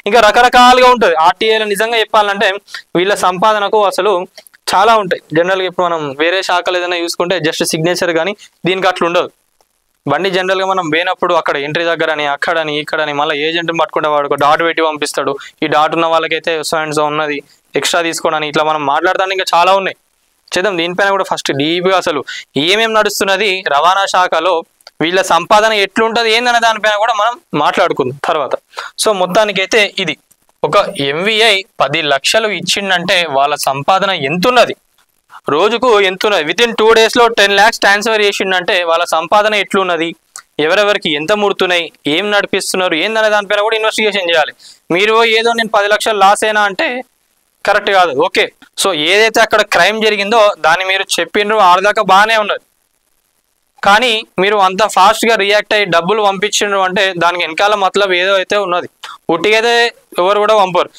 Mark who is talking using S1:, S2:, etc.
S1: ఇంకా రకరకాలుగా ఉంటుంది. ఆర్టీఐలో నిజంగా చెప్పాలంటే వీళ్ళ సంపాదనకు అసలు చాలా ఉంటాయి. జనరల్గా ఇప్పుడు మనం వేరే శాఖలు ఏదైనా చూసుకుంటే జస్ట్ సిగ్నేచర్ కానీ దీనికి అట్లా ఉండదు. బండి జనరల్గా మనం పోయినప్పుడు అక్కడ ఎంట్రీ దగ్గరని అక్కడని ఇక్కడని మళ్ళీ ఏజెంట్ని పట్టుకుంటే వాడు ఒక డాట్ పెట్టి పంపిస్తాడు. ఈ డాట్ ఉన్న వాళ్ళకైతే సో అండ్ సో ఉన్నది ఎక్స్ట్రా తీసుకోవడానికి ఇట్లా మనం మాట్లాడడానికి ఇంకా చాలా ఉన్నాయి. చేద్దాం దీనిపైన కూడా ఫస్ట్ డీప్గా అసలు ఏమేమి నడుస్తున్నది రవాణా శాఖలో, వీళ్ళ సంపాదన ఎట్లుంటుంది ఏందనే దానిపైన కూడా మనం మాట్లాడుకుందాం తర్వాత. సో మొత్తానికైతే ఇది ఒక ఎంవిఐ 10 లక్షలు ఇచ్చిండంటే వాళ్ళ సంపాదన ఎంతున్నది, రోజుకు ఎంతున్నది, వితిన్ 2 daysలో 10 lakhs ట్రాన్స్ఫర్ చేసిండంటే వాళ్ళ సంపాదన ఎట్లున్నది, ఎవరెవరికి ఎంత ముడుతున్నాయి, ఏం నడిపిస్తున్నారు ఏందనే దానిపైన కూడా ఇన్వెస్టిగేషన్ చేయాలి. మీరు ఏదో నేను 10 లక్షలు లాస్ అయినా అంటే కరెక్ట్ కాదు. ఓకే, సో ఏదైతే అక్కడ క్రైమ్ జరిగిందో దాన్ని మీరు చెప్పిండ్రు ఆడదాకా బాగానే ఉన్నది, కానీ మీరు అంత ఫాస్ట్గా రియాక్ట్ అయ్యి డబ్బులు పంపించిండ్రు అంటే దానికి వెనకాల మతలబ్ ఏదో అయితే ఉన్నది. ఉట్టిగైతే ఎవరు కూడా పంపరు.